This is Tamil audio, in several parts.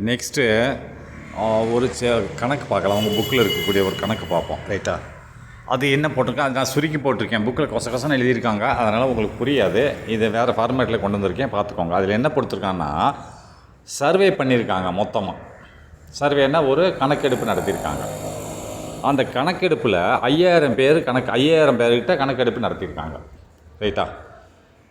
நெக்ஸ்ட்டு ஒரு கணக்கு பார்க்கலாம். உங்கள் புக்கில் இருக்கக்கூடிய ஒரு கணக்கு பார்ப்போம். ரைட்டா? அது என்ன போட்டிருக்கேன், அது நான் சுருக்கி போட்டிருக்கேன். புக்கில் கொசன்னு எழுதியிருக்காங்க, அதனால் உங்களுக்கு புரியாது. இதை வேறு ஃபார்மேட்டில் கொண்டு வந்திருக்கேன், பார்த்துக்கோங்க. அதில் என்ன கொடுத்துருக்காங்கன்னா, சர்வே பண்ணியிருக்காங்க. மொத்தமாக சர்வேன்னா ஒரு கணக்கெடுப்பு நடத்தியிருக்காங்க. அந்த கணக்கெடுப்பில் 5000 பேர்கிட்ட கணக்கெடுப்பு நடத்தியிருக்காங்க. ரைட்டா?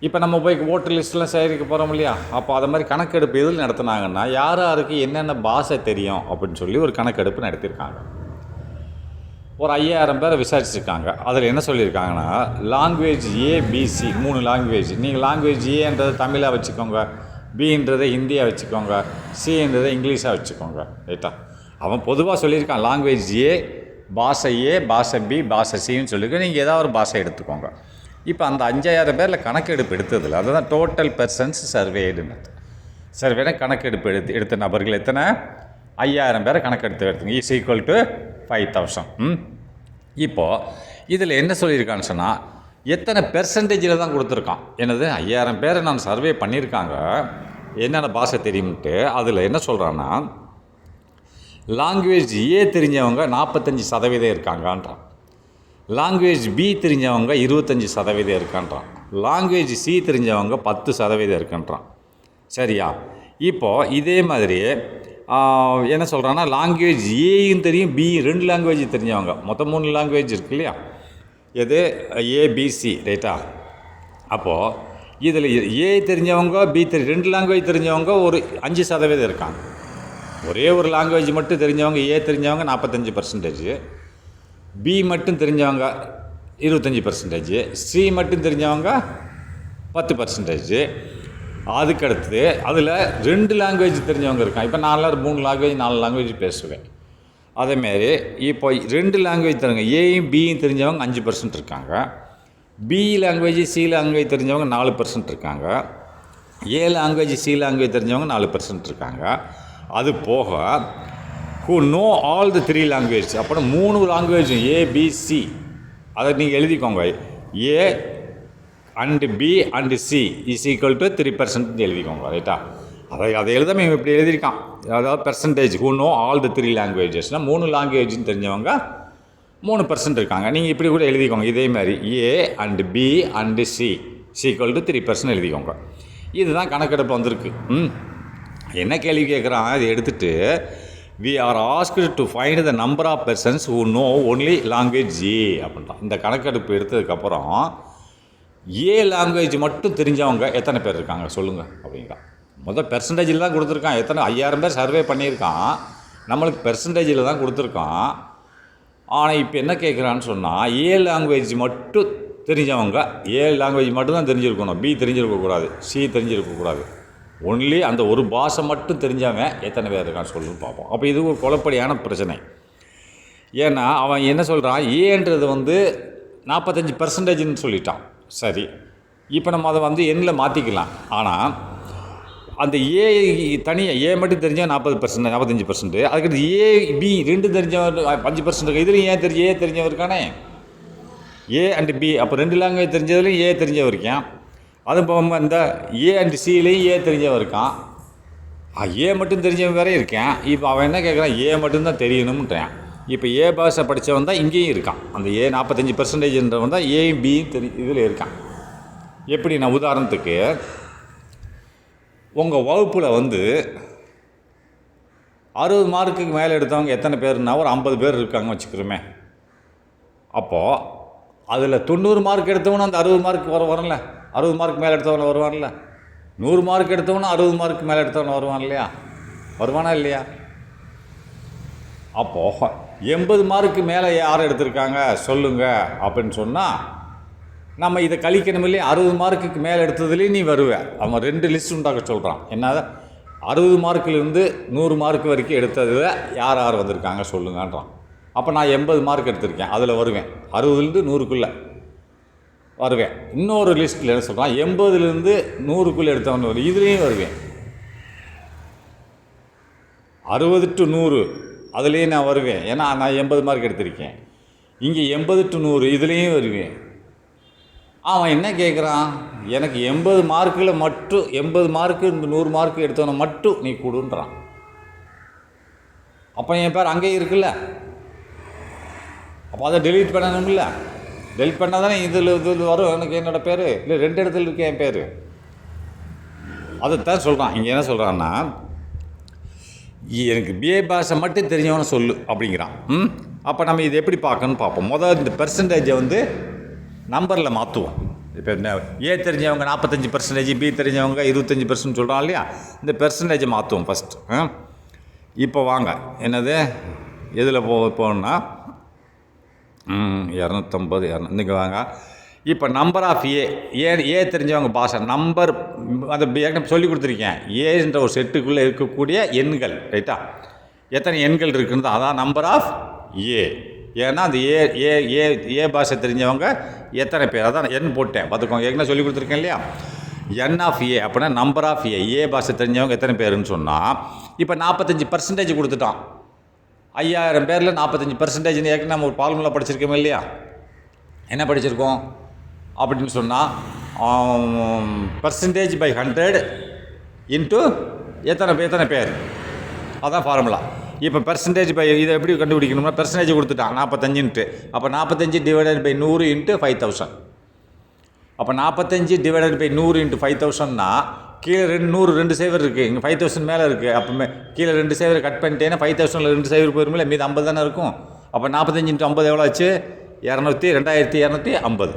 இப்போ நம்ம போய் ஓட்டர் லிஸ்ட்லாம் சேகரிக்க போகிறோம் இல்லையா? அப்போ அதை மாதிரி கணக்கெடுப்பு எதில் நடத்துனாங்கன்னா, யார் யாருக்கு என்னென்ன பாஷை தெரியும் அப்படின்னு சொல்லி ஒரு கணக்கெடுப்பு நடத்தியிருக்காங்க. ஒரு 5000 பேரை விசாரிச்சிருக்காங்க. அதில் என்ன சொல்லியிருக்காங்கன்னா, லாங்குவேஜ் ஏபிசி 3 லாங்குவேஜ். நீங்கள் லாங்குவேஜ் ஏன்றதை தமிழாக வச்சுக்கோங்க, பின்றதை ஹிந்தியாக வச்சுக்கோங்க, சின்றதை இங்கிலீஷாக வச்சுக்கோங்க. ரைட்டா? அவன் பொதுவாக சொல்லியிருக்கான், லாங்குவேஜ் ஏ, பாஷை பி, பாஷை சின்னு சொல்லியிருக்க. நீங்கள் ஏதாவது ஒரு பாஷை எடுத்துக்கோங்க. இப்போ அந்த 5000 பேரில் கணக்கெடுப்பு எடுத்ததில், அதுதான் டோட்டல் பெர்சன்ஸ் சர்வேடுன்னு. சர்வேனா கணக்கெடுப்பு எடுத்த நபர்கள் எத்தனை? 5000 பேரை கணக்கெடுத்து எடுத்துங்க. Is equal to 5000. இப்போது இதில் என்ன சொல்லியிருக்கான்னு சொன்னால், எத்தனை பெர்சன்டேஜில் தான் கொடுத்துருக்கான். என்னது, 5000 பேரை நான் சர்வே பண்ணியிருக்காங்க, என்னென்ன பாஷை தெரியும்ட்டு. அதில் என்ன சொல்கிறான்னா, லாங்குவேஜ் ஏ தெரிஞ்சவங்க 45% இருக்காங்கன்றான். லாங்குவேஜ் பி தெரிஞ்சவங்க 25% இருக்கான்றான். லாங்குவேஜ் சி தெரிஞ்சவங்க 10% இருக்குன்றான். சரியா? இப்போது இதே மாதிரி என்ன சொல்கிறான்னா, லாங்குவேஜ் ஏயும் தெரியும், பி 2 லாங்குவேஜ் தெரிஞ்சவங்க, மொத்தம் 3 லாங்குவேஜ் இருக்கு இல்லையா? எது? ஏபிசி. ரைட்டா? அப்போது இதில் ஏ தெரிஞ்சவங்க, பி 2 லாங்குவேஜ் தெரிஞ்சவங்க ஒரு 5% இருக்காங்க. ஒரே ஒரு லாங்குவேஜ் மட்டும் தெரிஞ்சவங்க, ஏ தெரிஞ்சவங்க 45%, பி மட்டும் தெரிஞ்சவங்க 25%, சி மட்டும் தெரிஞ்சவங்க 10%. அதுக்கடுத்து அதில் 2 லாங்குவேஜ் தெரிஞ்சவங்க இருக்காங்க. இப்போ 3 லாங்குவேஜ் 4 லாங்குவேஜ் பேசுவேன். அதேமாரி இப்போ 2 லாங்குவேஜ் தெரிஞ்சவங்க, ஏயும் பியும் தெரிஞ்சவங்க 5% இருக்காங்க. பி லாங்குவேஜ் சி லாங்குவேஜ் தெரிஞ்சவங்க 4% இருக்காங்க. ஏ லாங்குவேஜ் சி லாங்குவேஜ் தெரிஞ்சவங்க 4% இருக்காங்க. அது போக who know all the 3 languages, அப்புறம் 3 லாங்குவேஜ் ஏபிசி, அதை நீங்கள் எழுதிக்கோங்க. A and B and C is equal to 3% எழுதிக்கோங்க. ரைட்டா? அதை எழுதாமல் இவன் இப்படி எழுதியிருக்கான். அதாவது percentage who know all the 3 languagesனால் 3 லாங்குவேஜ்னு தெரிஞ்சவங்க 3% இருக்காங்க. நீங்கள் இப்படி கூட எழுதிக்கோங்க. இதே மாதிரி A and B and C equal to 3% எழுதிக்கோங்க. இதுதான் கணக்கெடுப்பு வந்திருக்கு. என்ன கேள்வி கேட்குறான், இதை எடுத்துகிட்டு we are asked to find the number of persons who know only language A அப்படின்றான். இந்த கணக்கெடுப்பு எடுத்ததுக்கப்புறம் ஏ லாங்குவேஜ் மட்டும் தெரிஞ்சவங்க எத்தனை பேர் இருக்காங்க சொல்லுங்கள் அப்படிங்கிறான். முதல் பெர்சன்டேஜில் தான் கொடுத்துருக்கான். எத்தனை 5000 பேர் சர்வே பண்ணியிருக்கான், நம்மளுக்கு பெர்சன்டேஜில் தான் கொடுத்துருக்கான். ஆனால் இப்போ என்ன கேட்குறான்னு சொன்னால், ஏ லாங்குவேஜ் மட்டும் தெரிஞ்சவங்க, ஏ லாங்குவேஜ் மட்டும் தான் தெரிஞ்சிருக்கணும், பி தெரிஞ்சிருக்கக்கூடாது, சி தெரிஞ்சிருக்கக்கூடாது. ஒன்லி அந்த ஒரு பாஷை மட்டும் தெரிஞ்சவன் எத்தனை பேர் இருக்கான்னு சொல்லுன்னு பார்ப்போம். அப்போ இது ஒரு குழப்படியான பிரச்சனை. ஏன்னா அவன் என்ன சொல்கிறான், ஏன்றது 45%ன்னு சொல்லிட்டான். சரி, இப்போ நம்ம அதை எண்ணில் மாற்றிக்கலாம். ஆனால் அந்த ஏ தனியாக ஏ மட்டும் தெரிஞ்சவன் 40%, 45%. அதுக்கடுத்து ஏ பி 2 தெரிஞ்சவன் 5% இருக்கு. இதுலையும் ஏ தெரிஞ்சவன் இருக்கானே, ஏ அண்டு பி. அப்போ 2 லாங்குவேஜ் தெரிஞ்சதுலையும் ஏ தெரிஞ்சவன் இருக்கான். அது போக இந்த ஏ அண்டு சிலையும் ஏ தெரிஞ்சவன் இருக்கான். ஏ மட்டும் தெரிஞ்சவன் வேற இருக்கான். இப்போ அவன் என்ன கேட்குறான், ஏ மட்டும்தான் தெரியணும்ன்றான். இப்போ ஏ பாஷை படித்தவன் தான் இங்கேயும் இருக்கான். அந்த ஏ 45%ன்றவன் தான் ஏயும் பியும் இதில் இருக்கான். எப்படி? நான் உதாரணத்துக்கு, உங்கள் வகுப்பில் 60 மார்க்குக்கு மேலே எடுத்தவங்க எத்தனை பேர்னா ஒரு 50 பேர் இருக்காங்க வச்சுக்கிறோமே. அப்போது அதில் 90 மார்க் எடுத்தவனும் அந்த 60 மார்க் வரல, 60 மார்க் மேலே எடுத்தவன வருவான்ல. 100 மார்க் எடுத்தவனும் 60 மார்க் மேலே எடுத்தவன வருவான் இல்லையா? வருவானா இல்லையா? அப்போது 80 மார்க்கு மேலே யார் எடுத்திருக்காங்க சொல்லுங்கள் அப்படின்னு சொன்னால், நம்ம இதை கழிக்கணும் இல்லையா? 60 மார்க்குக்கு மேலே எடுத்ததுலேயும் நீ வருவேன். அவன் 2 லிஸ்ட் உண்டாக்க சொல்கிறான். என்ன, 60 மார்க்கிலேருந்து 100 மார்க் வரைக்கும் எடுத்ததில் யார் யார் வந்திருக்காங்க சொல்லுங்கன்றான். அப்போ நான் 80 மார்க் எடுத்திருக்கேன், அதில் வருவேன். 60லேருந்து 100க்குள்ளே வருவேன். இன்னொரு லிஸ்ட்டில் என்ன சொல்கிறான், 80லேருந்து 100க்குள்ளே எடுத்தவன் வரும், இதுலேயும் வருவேன். 60 to 100 அதுலேயும் நான் வருவேன். ஏன்னா நான் 80 மார்க் எடுத்திருக்கேன். இங்கே 80 to 100 இதுலேயும் வருவேன். அவன் என்ன கேட்குறான், எனக்கு 80 மார்க்கில் மட்டும் 80 மார்க்கு இந்த 100 மார்க்கு எடுத்தவனை மட்டும் நீ கொடுன்றான். அப்போ என் பேர் அங்கேயும் இருக்குல்ல, அப்போ அதை டெலீட் பண்ணணும்ல. டெலிட் பண்ணால் தானே இதில் வரும் எனக்கு என்னோடய பேர். இல்லை 2 இடத்துல இருக்கு என் பேர். அதைத்தான் சொல்கிறான். இங்கே என்ன சொல்கிறான்னா, எனக்கு பிஏ பாஷை மட்டும் தெரிஞ்சவன சொல்லு அப்படிங்கிறான். அப்போ நம்ம இது எப்படி பார்க்கணும்னு பார்ப்போம். முதல் இந்த பெர்சன்டேஜை வந்து நம்பரில் மாற்றுவோம். இப்போ ஏ தெரிஞ்சவங்க 45%, பி தெரிஞ்சவங்க 25% சொல்கிறான் இல்லையா, இந்த பெர்சன்டேஜை மாற்றுவோம் ஃபஸ்ட்டு. இப்போ வாங்க, என்னது எதில் போகணுன்னா 250 இன்றைக்கி வாங்க. இப்போ நம்பர் ஆஃப் ஏ தெரிஞ்சவங்க பாஷை நம்பர் அந்த ஏற்கனவே சொல்லி கொடுத்துருக்கேன். ஏன்ற ஒரு செட்டுக்குள்ளே இருக்கக்கூடிய எண்கள், ரைட்டா, எத்தனை எண்கள் இருக்குன்னு அதான் நம்பர் ஆஃப் ஏ. ஏன்னா அந்த ஏ பாஷை தெரிஞ்சவங்க எத்தனை பேர், அதான் எண் போட்டேன் பார்த்துக்கோங்க. ஏற்கனவே சொல்லி கொடுத்துருக்கேன் இல்லையா. என் ஆஃப் ஏ அப்படின்னா நம்பர் ஆஃப் ஏ பாஷை தெரிஞ்சவங்க எத்தனை பேருன்னு சொன்னால், இப்போ 45% கொடுத்துட்டான். 5000 பேரில் 45%. ஏற்கனவே நம்ம ஒரு ஃபார்முலா படிச்சிருக்கோம் இல்லையா. என்ன படிச்சிருக்கோம் அப்படின்னு சொன்னால், %/100 இன்ட்டு எத்தனை பேர், அதான் ஃபார்முலா. இப்போ பெர்சன்டேஜ் பை இதை எப்படி கண்டுபிடிக்கணும்னா, பெர்சன்டேஜ் கொடுத்துட்டான் 45. அப்போ 45 / 100 × 5000. அப்போ 45 / 100 × 5000னா கீழே 2 சேவர் இருக்குது, இங்கே 5000 மேலே இருக்குது. அப்போ கீழே 2 சேவர் கட் பண்ணிட்டேன்னா 5000ல் 2 சேவர் போயிருமில்ல, மீது 50 தானே இருக்கும். அப்போ 45 × 50 எவ்வளோ ஆச்சு? 2250.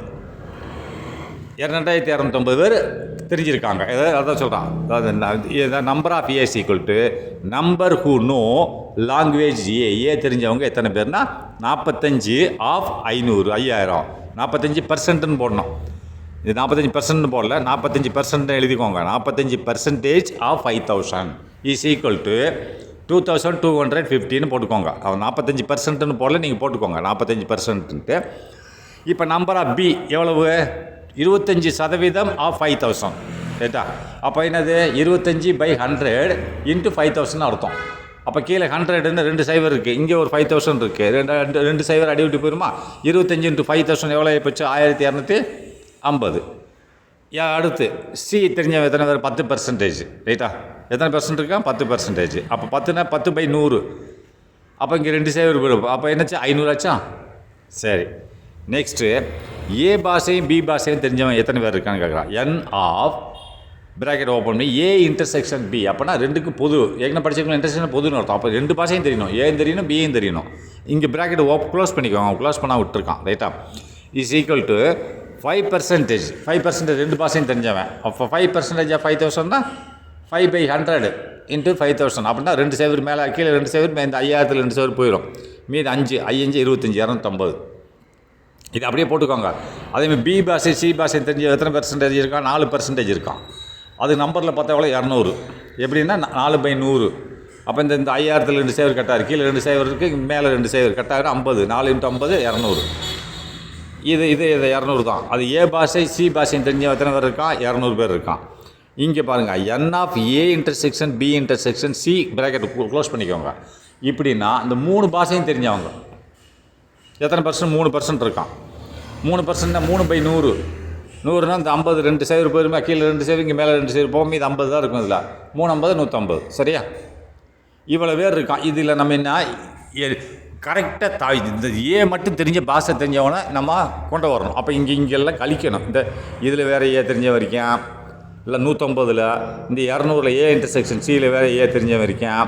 2250 பேர் தெரிஞ்சிருக்காங்க. அதான் சொல்கிறான். அதாவது number of A equal to number who know language A தெரிஞ்சவங்க எத்தனை பேர்னா 45 ஆஃப் 500 5000. 45%ன்னு போடணும். இது 45% போடல, 45% எழுதிக்கோங்க. 45% ஆஃப் 5000 இஸ் ஈக்குவல் டு 2250 போட்டுக்கோங்க. அவன் 45%ன்னு போடல, நீங்கள் போட்டுக்கோங்க 45%. இப்போ நம்பர் ஆஃப் பி எவ்வளவு? 25% ஆஃப் 5000, ரைட்டா. அப்போ என்னது 25/100 × 5000 அர்த்தம். அப்போ கீழே 100ன்னு 2 சைவர் இருக்குது, இங்கே ஒரு 5000 இருக்குது. 2 சைவர் அடி விட்டு போயிருமா? 25 × 5000 எவ்வளோ ஆகிப்போச்சு? 1250. அடுத்து சி தெரிஞ்சவன் எத்தனை பேர்? 10%, ரைட்டா. எத்தனை % இருக்கா? 10%. அப்போ 10னா 10/100. அப்போ இங்கே 2 சேவர் போயிடும். அப்போ என்னச்சு? 500 ஆச்சா? சரி. நெக்ஸ்ட்டு ஏ பாஷையும் பி பாஷையும் தெரிஞ்சவன் எத்தனை பேர் இருக்கான்னு கேட்குறான். என் ஆஃப் ப்ராக்கெட் ஓப்பன் பண்ணி ஏ இன்டர்செக்ஷன் பி. அப்போனா 2க்கு பொது. ஏற்கனவே படிச்சிருக்கோம் இன்டர்செக்ஷன் பொதுன்னு அர்த்தம். அப்போ 2 பாஷையும் தெரியணும், ஏயும் தெரியணும் பியும் தெரியணும். இங்கே ப்ராக்கெட் க்ளோஸ் பண்ணிக்கோங்க, க்ளோஸ் பண்ணால் விட்டுருக்கான், ரைட்டா. Is equal to 5%. 5% 2 பாஷையும் தெரிஞ்சவன். அப்போ 5% ஆஃப் 5000 தான் 5/100 × 5000. அப்படின்னா 2 சேவர் மேலே கீழே 2 சேவர், இந்த 5000ல் 2 சேவர் போயிடும். மீது 5 25 250. இது அப்படியே போட்டுக்கோங்க. அதேமாதிரி பி பாஷை சி பாஷை தெரிஞ்ச எத்தனை % இருக்கான்? 4% இருக்கான். அது நம்பரில் பார்த்தா எவ்வளோ? 200. எப்படின்னா 4/100. அப்போ இந்த 5000ல் 2 சேவர் கட்டாரு, கீழே 2 சேவர் இருக்குது, மேலே 2 சேவர் கட்டாரு. 50 4 × 50 200. இது 200 தான். அது ஏ பாஷை சி பாஷையும் தெரிஞ்ச எத்தனை பேர் இருக்கான்? 200 பேர் இருக்கான். இங்கே பாருங்கள், n of A intersection B intersection C bracket close பண்ணிக்கோங்க. இப்படின்னா இந்த 3 பாஷையும் தெரிஞ்சவங்க எத்தனை %? 3% இருக்கான். 3%னா 3/100. 100னா இந்த 50 2 சேவர் போயிருமா? கீழே 2 சேவர், இங்கே மேலே 2 சேவர் போகும், மீது 50 தான் இருக்கும். இதில் 350 150, சரியா? இவ்வளோ பேர் இருக்கான். இதில் நம்ம என்ன கரெக்டாக இந்த ஏ மட்டும் தெரிஞ்ச பாஷை தெரிஞ்சவனை நம்ம கொண்டு வரணும். அப்போ இங்கெல்லாம் கழிக்கணும். இந்த இதில் வேறு ஏ தெரிஞ்ச வரைக்கும், இல்லை 150ல் இந்த 200ல் ஏ இன்டர்செக்ஷன் சியில் வேறு ஏ தெரிஞ்சவன் இருக்கேன்.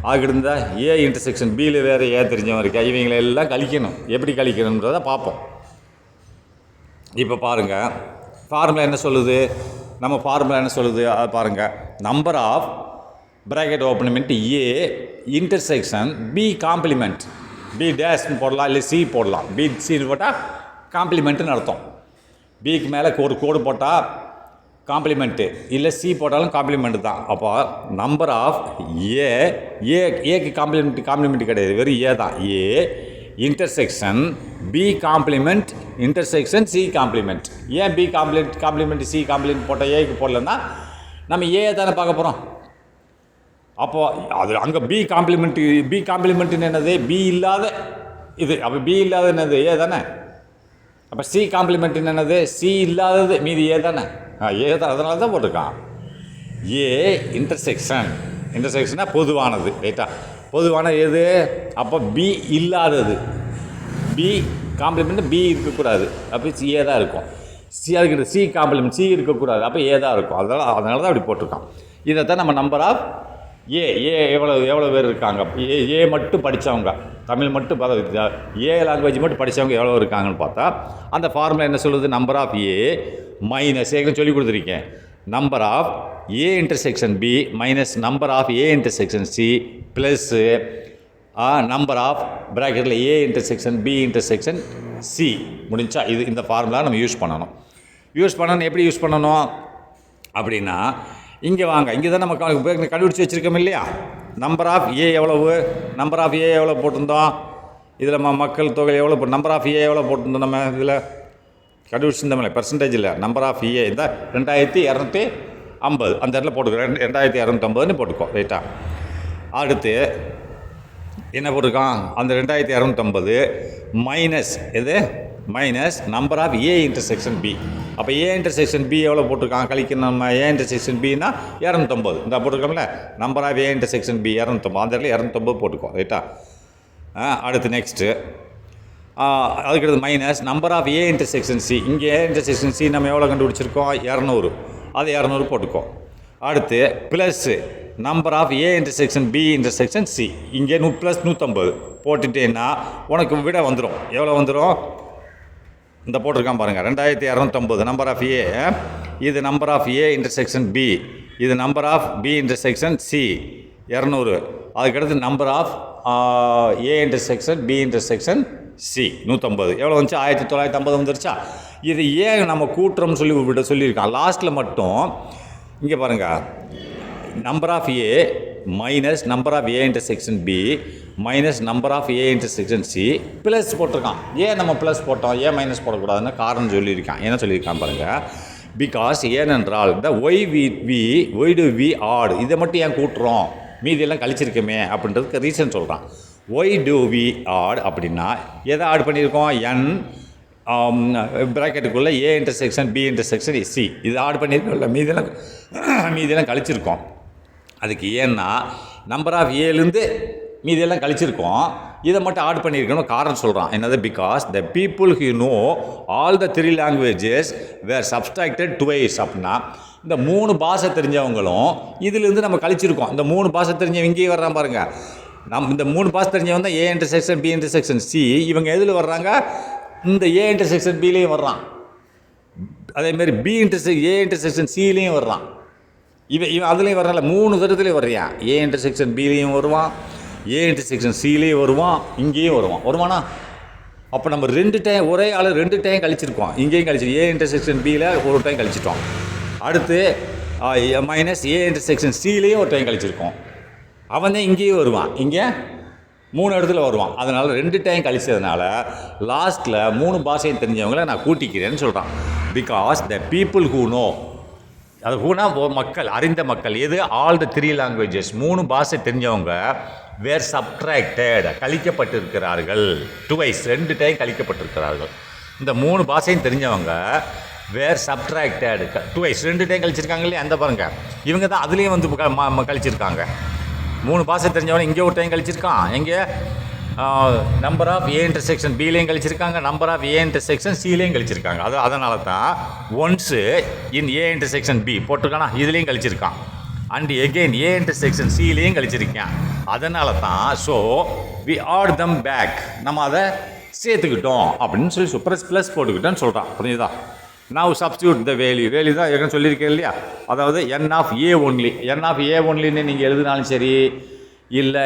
அதுக்கிட்ட இருந்தால் ஏ இன்டர்செக்ஷன் பியில் வேறு ஏ தெரிஞ்சவன் இருக்கேன். இவங்களெல்லாம் கழிக்கணும். எப்படி கழிக்கணுன்றதை பார்ப்போம். இப்போ பாருங்கள், ஃபார்முலா என்ன சொல்லுது? நம்ம ஃபார்முலா என்ன சொல்லுது அதை பாருங்கள். நம்பர் ஆஃப் ப்ராக்கெட் ஓப்பன் பண்ணிட்டு A intersection B complement. B டேஷ்னு போடலாம், இல்லை சி போடலாம். பி சின்னு போட்டால் காம்ப்ளிமெண்ட்டுன்னு அர்த்தம். பிக்கு மேலே ஒரு கோடு போட்டால் காம்ப்ளிமெண்ட்டு, இல்லை சி போட்டாலும் காம்ப்ளிமெண்ட்டு தான். அப்போ நம்பர் ஆஃப் ஏக்கு காம்ப்ளிமெண்ட் கிடையாது, வெறும் ஏ தான். A intersection B complement intersection C complement. ஏன் பி காம்ப்ளிமெண்ட் சி காம்ப்ளிமெண்ட் போட்டால் ஏக்கு போடலன்னா நம்ம ஏ தானே பார்க்க போகிறோம். அப்போது அது அங்கே பி காம்ப்ளிமெண்ட்டுன்னு என்னது? பி இல்லாத இது. அப்போ பி இல்லாத என்னது? ஏ தானே. அப்போ சி காம்ப்ளிமெண்ட்டுன்னு என்னது? சி இல்லாதது மீதி ஏ தானே. ஏ தான், அதனால தான் போட்டிருக்கான். ஏ இன்டர்செக்ஷன்னா பொதுவானது, ரைட்டா. பொதுவான எது? அப்போ பி இல்லாதது. பி காம்ப்ளிமெண்ட் பி இருக்கக்கூடாது, அப்போ ஏ தான் இருக்கும். அதுக்கு சி காம்ப்ளிமெண்ட் சி இருக்கக்கூடாது, அப்போ ஏ தான் இருக்கும். அதனால தான் அப்படி போட்டிருக்கான். இதைத்தான் நம்ம நம்பர் ஆஃப் ஏ எவ்வளோ பேர் இருக்காங்க, ஏ மட்டும் படித்தவங்க, தமிழ் மட்டும் ஏ லாங்குவேஜ் மட்டும் படித்தவங்க எவ்வளோ இருக்காங்கன்னு பார்த்தா அந்த ஃபார்முலா என்ன சொல்லுது? நம்பர் ஆஃப் ஏ மைனஸ் ஏற்கனவே சொல்லி கொடுத்துருக்கேன், number of A intersection B minus number of A intersection C plus number of ப்ராக்கெட்டில் A intersection B intersection C. முடிஞ்சா இது இந்த ஃபார்முலா நம்ம யூஸ் பண்ணணும். எப்படி யூஸ் பண்ணணும் அப்படின்னா, இங்கே வாங்க, இங்கே தான் நம்ம கண்டுபிடிச்சி வச்சுருக்கோம் இல்லையா? நம்பர் ஆஃப் ஏ எவ்வளவு, நம்பர் ஆஃப் ஏ எவ்வளோ போட்டிருந்தோம் இதில், மக்கள் தொகை எவ்வளோ நம்பர் ஆஃப் ஏ எவ்வளோ போட்டிருந்தோம் நம்ம இதில் கண்டுபிடிச்சிருந்தோம்ல, பெர்சன்டேஜ் இல்லை, நம்பர் ஆஃப் ஏ இந்த 2250 அந்த இடத்துல போட்டுக்கிறேன், 2250ன்னு போட்டுக்கோ, ரைட்டா? அடுத்து என்ன போட்டிருக்கான்? அந்த 2250 மைனஸ் எது? Minus number of A intersection B. அப்போ ஏ இன்டர்செக்ஷன் பி எவ்வளோ போட்டிருக்கான்? கழிக்கணும் நம்ம. ஏ இன்டர்செக்ஷன் பின்னா 250 இந்த போட்டிருக்கோம்ல, number of A intersection B 250, அந்த இடத்துல 250 போட்டுக்கோ, ரைட்டா? அடுத்து நெக்ஸ்ட்டு அதுக்கடுத்து minus number of A intersection C. இங்கே ஏ இன்டர்செக்ஷன் சி நம்ம எவ்வளோ கண்டுபிடிச்சிருக்கோம்? 200, அது 200 போட்டுக்கோ. அடுத்து plus number of A intersection B intersection C, இங்கே ப்ளஸ் 150 போட்டுட்டேன்னா உனக்கு விட வந்துடும். எவ்வளோ வந்துடும்? இந்த போட்டிருக்கான் பாருங்கள், 2250 நம்பர் ஆஃப் ஏ, இது number of A intersection B, இது number of B intersection C 200, அதுக்கடுத்து number of A intersection B intersection C 150. எவ்வளோ வந்துச்சு? 1950 வந்துருச்சா? இது ஏன் நம்ம கூட்டுறோம்னு சொல்லியிருக்கான் லாஸ்ட்டில் மட்டும். இங்கே பாருங்கள், number of A minus number of A intersection B minus number of A intersection C plus போட்டிருக்கான். ஏன் நம்ம ப்ளஸ் போட்டோம், ஏன் மைனஸ் போடக்கூடாதுன்னு காரணம் சொல்லியிருக்கான். என்ன சொல்லியிருக்கான் பாருங்கள், பிகாஸ் ஏனென்றால் இந்த ஒய் டு வி ஆட், இதை மட்டும் ஏன் கூட்டுறோம், மீதியெல்லாம் கழிச்சிருக்கோமே அப்படின்றதுக்கு ரீசன் சொல்கிறான். ஒய் டு வி ஆட் அப்படின்னா எதை ஆட் பண்ணியிருக்கோம்? என் ப்ராக்கெட்டுக்குள்ளே A intersection B intersection C, இது ஆட் பண்ணியிருக்கோம்ல, மீதியெல்லாம் கழிச்சிருக்கோம். அதுக்கு ஏன்னா நம்பர் ஆஃப் ஏலேருந்து மீதியெல்லாம் கழிச்சிருக்கோம், இதை மட்டும் ஆட் பண்ணியிருக்கணும் காரணம் சொல்கிறான். என்னது? Because the people who know all the 3 languages were subtracted twice. அப்படின்னா இந்த 3 பாஷை தெரிஞ்சவங்களும் இதிலேருந்து நம்ம கழிச்சிருக்கோம். இந்த 3 பாஷை தெரிஞ்சவங்க இங்கேயே வர்றான் பாருங்கள், இந்த 3 பாஷை தெரிஞ்சவங்க தான் A intersection B intersection C, இவங்க எதில் வர்றாங்க? இந்த ஏ இன்டர்செக்ஷன் பிலேயும் வர்றான், அதேமாரி ஏ இன்டர்செக்ஷன் சிலேயும் வர்றான், இவன் அதுலேயும் வர்றான்ல, 3 தரத்துலேயும் வர்றான். ஏ இன்டர்செக்ஷன் பிலேயும் வருவான், ஏ இன்டர்செக்ஷன் சிலேயும் வருவான், இங்கேயும் வருவானா? அப்போ நம்ம 2 டைம் ஒரே ஆள் 2 டைம் கழிச்சிருக்கோம். இங்கேயும் கழிச்சிருக்கோம், ஏ இன்டர்செக்ஷன் பியில் ஒரு டைம் கழிச்சிட்டோம். அடுத்து மைனஸ் ஏ இன்டர்செக்ஷன் சிலேயும் ஒரு டைம் கழிச்சிருக்கோம். அவன் தான் இங்கேயும் வருவான், இங்கே 3 இடத்துல வருவான். அதனால் 2 டைம் கழிச்சதுனால லாஸ்ட்டில் 3 பாஷையும் தெரிஞ்சவங்களை நான் கூட்டிக்கிறேன்னு சொல்கிறான். Because the people who no, அது ஹூனா மக்கள், அறிந்த மக்கள், எது? ஆல் த 3 லாங்குவேஜஸ், 3 பாஷை தெரிஞ்சவங்க வேர் சப்ட்ராக்டட் கழிக்கப்பட்டிருக்கிறார்கள், டுவைஸ் 2 டைம் கழிக்கப்பட்டிருக்கிறார்கள். இந்த 3 பாஷையும் தெரிஞ்சவங்க வேர் சப்ட்ராக்டட் டுவைஸ் 2 டைம் கழிச்சிருக்காங்க இல்லையா? அந்த பாருங்கள், இவங்க தான் அதுலேயும் வந்து கழிச்சிருக்காங்க. 3 பாஷை தெரிஞ்சவங்க இங்கே ஒரு டைம் கழிச்சிருக்கான், எங்கே நம்பர் ஆஃப் ஏ இன்டர்செக்ஷன் பிலேயும் கழிச்சிருக்காங்க, நம்பர் ஆஃப் ஏ இன்டர்செக்ஷன் சிலேயும் கழிச்சிருக்காங்க. அதனால தான் once in A intersection B போட்டிருக்கானா, இதுலேயும் கழிச்சிருக்கான். அண்ட் எகெயின் ஏ இன்டர்செக்ஷன் சிலேயும் கழிச்சிருக்கேன். அதனால தான் so we add them back, நம்ம அதை சேர்த்துக்கிட்டோம் அப்படின்னு சொல்லி ப்ளஸ் போட்டுக்கிட்டோன்னு சொல்கிறான். புரியுதா? நவ் சப்ஸ்டியூட் த வேல்யூ தான் ஏற்கனவே சொல்லியிருக்கேன் இல்லையா? அதாவது என் ஆஃப் ஏ ஒன்லின்னு நீங்கள் எழுதினாலும் சரி, இல்லை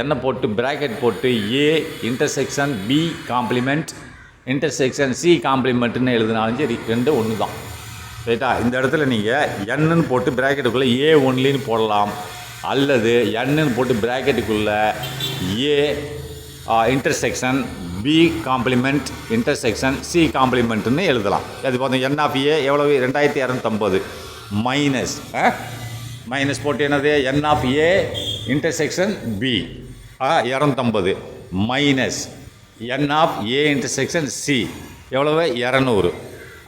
என்ன போட்டு ப்ராக்கெட் போட்டு A intersection B complement intersection C காம்ப்ளிமெண்ட்டுன்னு எழுதினாலும் சரி, 2 ஒன்று தான், ரைட்டா? இந்த இடத்துல நீங்கள் என்னன்னு போட்டு ப்ராக்கெட்டுக்குள்ளே ஏ ஒன்லின்னு போடலாம், அல்லது என்னன்னு போட்டு ப்ராக்கெட்டுக்குள்ளே A intersection B complement intersection C காம்ப்ளிமெண்ட்டுன்னு எழுதலாம். அது பார்த்தோம், என் ஆஃப் ஏ எவ்வளவு? 2250 மைனஸ் போட்டு என்னது? N of A intersection B 250 minus n of A intersection C எவ்வளவு? 200.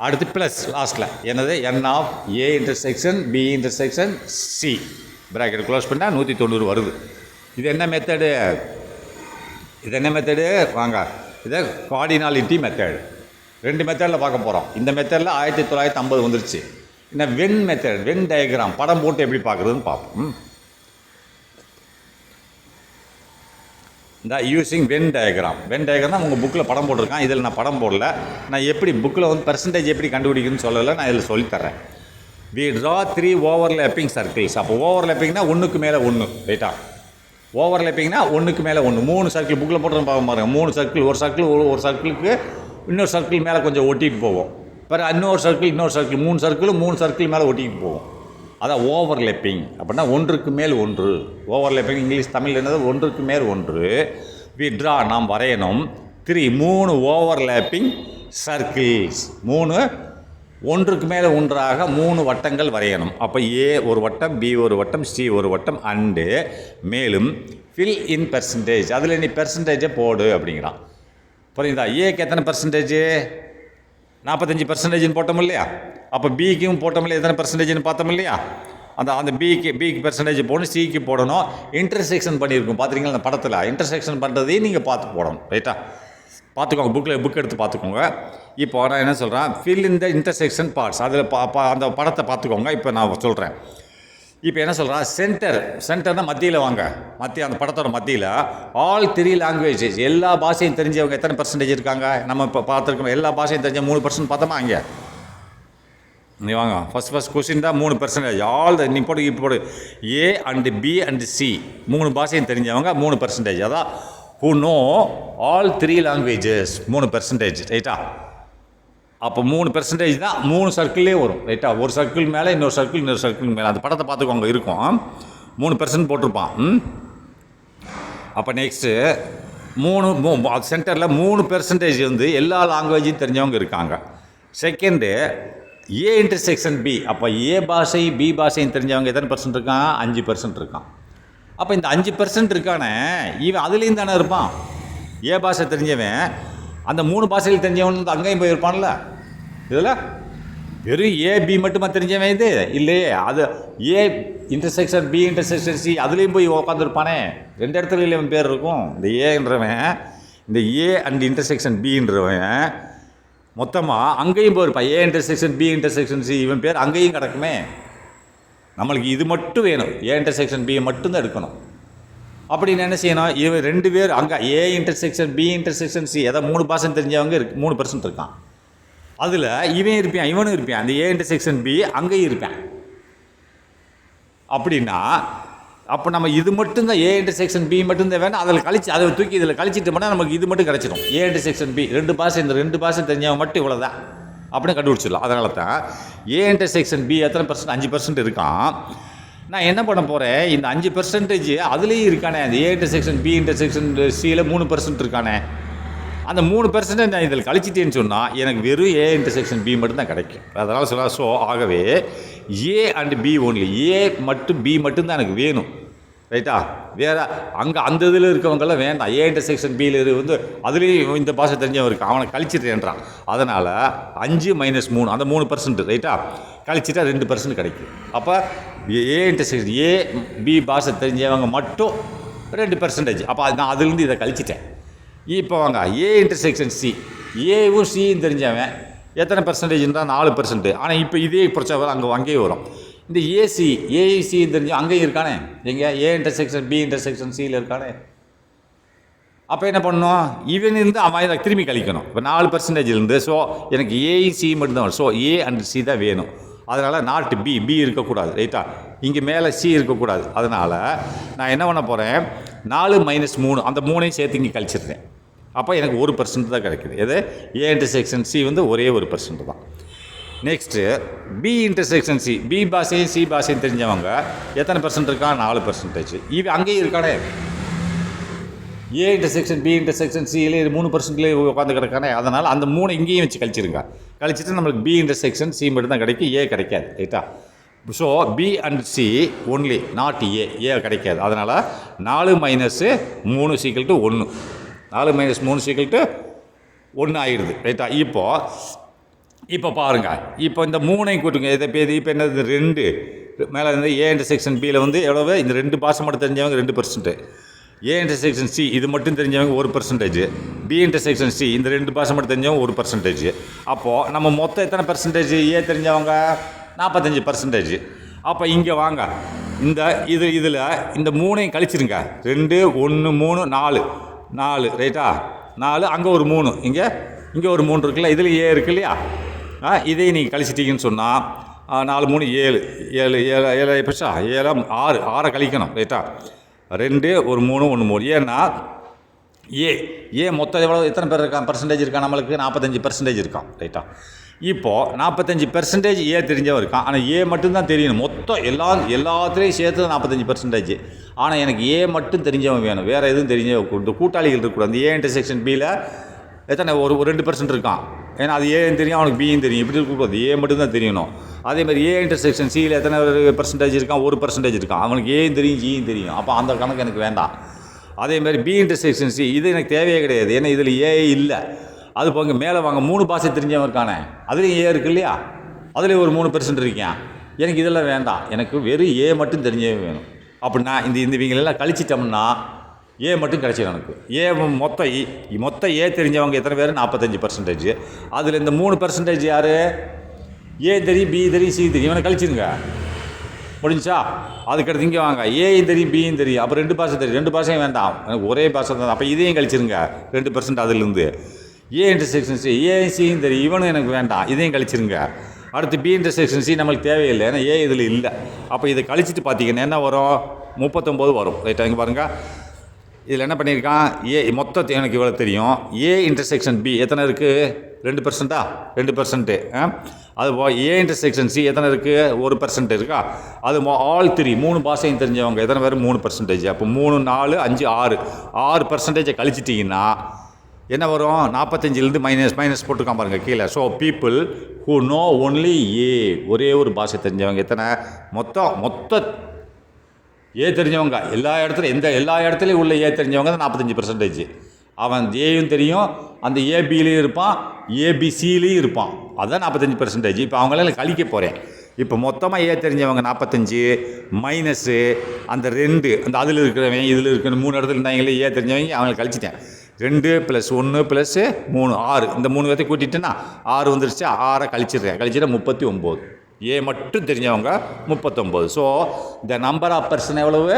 அடுத்து ப்ளஸ் லாஸ்ட்டில் என்னது? N of A intersection B intersection C bracket close பண்ணால் 190 வருது. இது என்ன மெத்தடு? வாங்க, இதை கார்டினாலிட்டி மெத்தட். 2 மெத்தடில் பார்க்க போகிறோம். இந்த மெத்தடில் 1950 வந்துருச்சு. இந்த வென் மெத்தட், வென் டயக்ராம் படம் போட்டு எப்படி பார்க்குறதுன்னு பார்ப்போம். இந்த யூஸிங் வென் டயக்ராம் தான் உங்கள் புக்கில் படம் போட்டிருக்கான். இதில் நான் படம் போடல. நான் எப்படி புக்கில் வந்து பெர்சன்டேஜ் எப்படி கண்டுபிடிக்குன்னு சொல்லலை, நான் இதில் சொல்லித்தரேன். We draw 3 overlapping circles. அப்போ ஓவர்லேப்பிங்னா 1க்கு மேலே 1, ரைட்டா? ஓவர்லேப்பிங்னா 1க்கு மேலே 1, 3 சர்க்கிள் புக்கில் போட்டு பார்க்க பாருங்க. 3 சர்க்கிள், ஒரு சர்க்கிளுக்கு இன்னொரு சர்க்கிள் மேலே கொஞ்சம் ஒட்டிகிட்டு போவோம். பிறகு இன்னொரு சர்க்கிள் 3 சர்க்கிள் மேலே ஒட்டிக்கிட்டு போவோம். அதான் ஓவர்லேப்பிங். அப்படின்னா 1க்கு மேல் 1. ஓவர்லேப்பிங் இங்கிலீஷ் தமிழ் என்னது? 1க்கு மேல் 1. வி ட்ரா, நாம் வரையணும் 3 ஓவர்லேப்பிங் சர்க்கிள்ஸ். 1க்கு மேலே 1ஆக 3 வட்டங்கள் வரையணும். அப்போ ஏ ஒரு வட்டம், பி ஒரு வட்டம், சி ஒரு வட்டம். அண்டு மேலும் ஃபில் இன் பெர்சன்டேஜ், அதில் நீ பெர்சன்டேஜை போடு அப்படிங்கிறான். புரியுதா? ஏக்கு எத்தனை பெர்சன்டேஜ்? 45% போட்டோம் இல்லையா? அப்போ பிக்கும் போட்டோம் இல்லையா? எத்தனை பெர்சன்டேஜ்னு பார்த்தோம் இல்லையா? அந்த பிக்கு பெர்சன்டேஜ் போடணும், சிக்கு போடணும். இன்டர்செக்ஷன் பண்ணியிருக்கும் பார்த்துருக்கீங்களா அந்த படத்தில்? இன்டர்செக்ஷன் பண்ணுறதையும் நீங்கள் பார்த்து போடணும், ரைட்டா? பார்த்துக்கோங்க, புக் எடுத்து பார்த்துக்கோங்க. இப்போ நான் என்ன சொல்கிறேன், fill in the intersection parts. அதில் அந்த படத்தை பார்த்துக்கோங்க. இப்போ நான் சொல்கிறேன். இப்போ என்ன சொல்கிறேன், சென்டர்னால் மத்தியில் வாங்க. அந்த படத்தோட மத்தியில் ஆல் 3 லாங்குவேஜஸ், எல்லா பாஷையும் தெரிஞ்சவங்க எத்தனை பெர்சன்டேஜ் இருக்காங்க? நம்ம இப்போ பார்த்துருக்கோம். எல்லா பாஷையும் தெரிஞ்ச 3% பார்த்தோமா? அங்கே நீ வாங்க. ஃபஸ்ட் கொஸ்டின் தான் 3%. ஆல் நீ போடு A and B and C 3 பாஷையும் தெரிஞ்சவங்க 3%. அதான் ஹூ நோ ஆல் 3 லாங்குவேஜஸ் 3%, ரைட்டா? அப்போ 3% தான் 3 சர்க்கிள்லேயே வரும், ரைட்டா? ஒரு சர்க்கிள் மேலே இன்னொரு சர்க்கிள் மேலே. அந்த படத்தை பார்த்துக்கோங்க, இருக்கும் 3% போட்டிருப்பான். அப்போ நெக்ஸ்ட்டு 3 சென்டரில் 3% வந்து எல்லா லாங்குவேஜையும் தெரிஞ்சவங்க இருக்காங்க. Second A intersection B. அப்போ ஏ பாஷை பி பாஷையும் தெரிஞ்சவங்க எத்தனை % இருக்கான்? 5% இருக்கான். அப்போ இந்த 5% இருக்கானே, இவன் அதுலேயும் தானே இருப்பான். ஏ பாஷை தெரிஞ்சவன் அந்த 3 பாஷையில் தெரிஞ்சவன் வந்து அங்கேயும் போயிருப்பான்ல. இதில் வெறும் ஏ பி மட்டுமா தெரிஞ்சவன் இது இல்லையே? அது A intersection B intersection C அதுலேயும் போய் உட்காந்துருப்பானே. 2 இடத்துல இவன் பேர் இருக்கும். இந்த ஏன்றவன், இந்த ஏ அண்ட் இன்டர்செக்ஷன் பின்றவன் மொத்தமாக அங்கேயும் போயிருப்பான். A intersection B intersection C இவன் பேர் அங்கேயும் கிடக்குமே. நம்மளுக்கு இது மட்டும் வேணும், ஏ இன்டர்செக்ஷன் பியை மட்டும்தான் எடுக்கணும். அப்படின்னு என்ன செய்யணும், இவன் 2 பேர் அங்கே A intersection B intersection C எதாவது 3% தெரிஞ்சவங்க 3% இருக்கான். அதில் இவனும் இருப்பான். அந்த ஏ இன்டர்செக்ஷன் பி அங்கேயும் இருப்பான். அப்படின்னா அப்போ நம்ம இது மட்டும்தான் ஏ இன்டர்செக்ஷன் பி மட்டும்தான் வேணும். அதை தூக்கி இதில் கழிச்சிட்டு போனால் நமக்கு இது மட்டும் கிடச்சிடும். ஏ இன்டர்செக்ஷன் பி 2 பாஷை, இந்த 2 பாஷை தெரிஞ்சவங்க மட்டும் இவ்வளோ தான் அப்படின்னு கண்டுபிடிச்சிடலாம். அதனால தான் ஏ இன்டர்செக்ஷன் பி எத்தனை %? 5% இருக்கான். நான் என்ன பண்ண போகிறேன், இந்த 5% அதுலேயும் இருக்கானே. அந்த ஏ இன்டர்செக்ஷன் பி இன்டர்செக்ஷன் சியில் 3% இருக்கானே. அந்த 3% நான் இதில் கழிச்சிட்டேன்னு சொன்னால் எனக்கு வெறும் ஏ இன்டர்செக்ஷன் பி மட்டும்தான் கிடைக்கும். அதனால் சொல்லலாம். ஸோ ஆகவே ஏ அண்டு பி ஒன்லி, ஏ மட்டும் பி மட்டும்தான் எனக்கு வேணும், ரைட்டா? வேறு அங்கே அந்த இதில் இருக்கவங்கெல்லாம் வேண்டாம். ஏ இன்டர்செக்ஷன் பியில் வந்து அதுலேயும் இந்த பாஷை தெரிஞ்சவன் இருக்கான், அவனை கழிச்சிட்டேன்றான். அதனால் 5 - 3 அந்த 3%, ரைட்டா? கழிச்சிட்டா 2% கிடைக்கும். அப்போ ஏ இன்டர்செக்ஷன் ஏ பி பாஷை தெரிஞ்சவங்க மட்டும் 2%. அப்போ நான் அதுலேருந்து இதை கழிச்சிட்டேன். இப்போ வாங்க, ஏ இன்டர்செக்ஷன் சி, ஏவும் சியும் தெரிஞ்சவன் எத்தனை %? 4%. ஆனால் இப்போ இதே பிரச்சனை அங்கேயே வரும். இந்த ஏசி தெரிஞ்சு அங்கேயும் இருக்கானே. எங்கே? ஏ இன்டர்செக்ஷன் பி இன்டர்செக்ஷன் சியில் இருக்கானே. அப்போ என்ன பண்ணணும், இவன் இருந்து அவன் இதை திரும்பி கழிக்கணும். இப்போ 4% ஸோ எனக்கு ஏசி மட்டும்தான் வரும். ஸோ ஏ அண்ட் சி தான் வேணும். அதனால் நாட் பி இருக்கக்கூடாது, ரைட்டா? இங்கே மேலே சி இருக்கக்கூடாது. அதனால் நான் என்ன பண்ண போகிறேன், 4 - 3 அந்த 3ஐயும் சேர்த்து இங்கே கழிச்சிருந்தேன். அப்போ எனக்கு 1% தான் கிடைக்குது. எது? ஏ இன்டர்செக்ஷன் சி வந்து ஒரே 1% தான். Next B intersection C, B பாஷையும் சி பாஷையும் தெரிஞ்சவங்க எத்தனை % இருக்கா? 4%. இவன் அங்கேயும் இருக்கானே. ஏ இன்டர்செக்ஷன் பி இன்டர்செக்ஷன் சியிலே 3%லேயே உட்காந்து கிடக்கானே. அதனால் அந்த 3 இங்கேயும் வச்சு கழிச்சிருங்க. கழிச்சிட்டு நம்மளுக்கு பி இன்டர்செக்ஷன் சி மட்டும் தான் கிடைக்கும், ஏ கிடைக்காது, ரைட்டா? So B and C only, not A கிடைக்காது. அதனால் 4 - 3 = 1. 4 - 3 = 1 ஆயிடுது, ரைட்டா? இப்போ பாருங்கள், இப்போ இந்த 3ஐயும் கூட்டுங்க. இப்போ என்னது 2 மேலே இருந்து ஏ இன்டர்செக்ஷன் பியில் வந்து எவ்வளவு? இந்த 2 பாஷை மட்டும் தெரிஞ்சவங்க 2%. ஏ இன்டர்செக்ஷன் சி இது மட்டும் தெரிஞ்சவங்க 1%, பி இன்டர்செக்ஷன் சி இந்த 2 பாஷை மட்டும் தெரிஞ்சவங்க 1%. அப்போது நம்ம மொத்தம் எத்தனை பர்சன்டேஜ் ஏ தெரிஞ்சவங்க 45%. அப்போ இங்கே வாங்க, இதில் இந்த 3ஐயும் கழிச்சிருங்க. 2 1 3 4 ரைட்டா, 4 அங்கே ஒரு 3, இங்கே ஒரு 3 இருக்குல்ல, இதில் ஏ இருக்கு இல்லையா, இதையும் நீங்கள் கழிச்சிட்டிங்கன்னு சொன்னால் 4 3 7 7 7 7 பெருசா 7 6 கழிக்கணும் ரைட்டா. 2 ஒரு 3 1 3. ஏன்னா ஏ மொத்தம் எத்தனை பேர் இருக்கான் பர்சன்டேஜ் இருக்கான் நம்மளுக்கு 45% இருக்கான் ரைட்டா. இப்போது 45% ஏ தெரிஞ்சவன் இருக்கான். ஆனால் ஏ மட்டும்தான் தெரியணும். மொத்தம் எல்லாத்துலேயும் சேர்த்து 45%. ஆனால் எனக்கு ஏ மட்டும் தெரிஞ்சவன் வேணும், வேறு எதுவும் தெரிஞ்சவன் கூட்டாளிகள் இருக்கக்கூடாது. ஏ இன்டர்செக்ஷன் பியில் எத்தனை ஒரு 2% இருக்கான். ஏன்னா அது ஏன்னு தெரியும், அவனுக்கு பியும் தெரியும். இப்படி இருக்கக்கூடாது, ஏ மட்டும்தான் தெரியணும். அதேமாதிரி ஏ இன்டர்செக்ஷன் சியில் எத்தனை பர்சன்டேஜ் இருக்கான், 1% இருக்கான். அவனுக்கு ஏயும் தெரியும் ஜியும் தெரியும். அப்போ அந்த கணக்கு எனக்கு வேண்டாம். அதேமாதிரி பி இன்டர்செக்ஷன் சி இது எனக்கு தேவையே கிடையாது. ஏன்னா இதில் ஏ இல்லை. அது போங்க மேலே வாங்க 3 பாஷை தெரிஞ்சவன் இருக்கானே, அதுலேயும் ஏ இருக்கு இல்லையா, அதுலேயும் ஒரு 3% இருக்கேன். எனக்கு இதெல்லாம் வேண்டாம், எனக்கு வெறும் ஏ மட்டும் தெரிஞ்சவன் வேணும். அப்படின்னா இவங்களெல்லாம் கழிச்சிட்டோம்னா ஏ மட்டும் கிடச்சிடும் எனக்கு. ஏ மொத்தம் ஏ தெரிஞ்சவங்க எத்தனை பேர் 45%. அதில் இந்த 3% யார், ஏ தெரியும் பி தெரியும் சி தெரியும், இவனை கழிச்சிருங்க, முடிஞ்சா. அதுக்கடுத்து இங்கே வாங்க, ஏயும் தெரியும் பியும் தெரியும், அப்போ 2 பாஷை தெரியும். 2 பாஷையும் வேண்டாம், எனக்கு ஒரே பாஷை தான். அப்போ இதையும் கழிச்சிருங்க 2% அதிலிருந்து. ஏ இன்டர்செக்ஷன் சி ஏயும் சியும் தெரியும், இவனும் எனக்கு வேண்டாம், இதையும் கழிச்சிருங்க. அடுத்து பி இன்டர்செக்ஷன் சி நம்மளுக்கு தேவையில்லை, ஏன்னா ஏ இதில் இல்லை. அப்போ இதை கழிச்சிட்டு பார்த்தீங்கன்னா என்ன வரும், 39 வரும் ரைட்டா. இங்கே பாருங்கள், இதில் என்ன பண்ணியிருக்கான், ஏ மொத்தத்தை எனக்கு இவ்வளோ தெரியும். ஏ இன்டர்செக்ஷன் பி எத்தனை இருக்குது, 2%. 2%. அது ஏ இன்டர்செக்ஷன் சி எத்தனை இருக்குது, 1% இருக்கா. அது ஆல் 3 பாஷையும் தெரிஞ்சவங்க எத்தனை பேர் 3%. அப்போ 3 4 5 6% கழிச்சிட்டிங்கன்னா என்ன வரும், 45லேருந்து மைனஸ் போட்டுருக்கான் பாருங்கள் கீழே. So people who know only A, ஒரே ஒரு பாஷை தெரிஞ்சவங்க எத்தனை, மொத்த ஏ தெரிஞ்சவங்க எல்லா இடத்துலையும் உள்ள ஏ தெரிஞ்சவங்க தான் 45%. அவன் ஏயும் தெரியும், அந்த ஏபிலையும் இருப்பான், ஏபிசிலையும் இருப்பான், அதுதான் 45%. இப்போ அவங்களால கழிக்க போகிறேன். இப்போ மொத்தமாக ஏ தெரிஞ்சவங்க 45 மைனஸு அந்த 2 அந்த அதில் இருக்கிறவங்க இதில் இருக்கிற 3 இடத்துல இருந்தாங்களே ஏ தெரிஞ்சவங்க, அவங்களை கழிச்சிட்டேன். 2 + 1 + 3 6, இந்த 3 பேர்த்தையும் கூட்டிட்டேன்னா 6 வந்துருச்சு. 6 கழிச்சிடுறேன், 39. ஏ மட்டும் தெரிஞ்சவங்க 39. ஸோ இந்த நம்பர் ஆஃப் பர்சன் எவ்வளவு,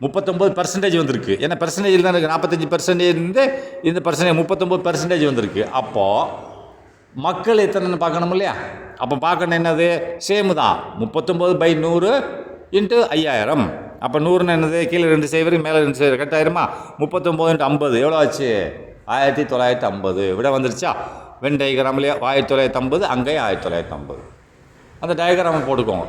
39% வந்திருக்கு. ஏன்னா பர்சன்டேஜில் தான் இருக்குது, 45% இருந்து இந்த 39% வந்திருக்கு. அப்போது மக்கள் எத்தனைன்னு பார்க்கணும் இல்லையா. அப்போ பார்க்கணும் என்னது, சேமு தான், 39/100 × 5000. அப்போ 100ன்னு என்னது, கீழே 2 0 மேலே 2 0 கட்டாயிரமா. 39 × 50 எவ்வளோ ஆச்சு, 1950 விட வந்துருச்சா. வென் டயக்ராம்லையே 1950, அங்கேயும் 1950. அந்த டயக்ராமை போட்டுக்கோங்க.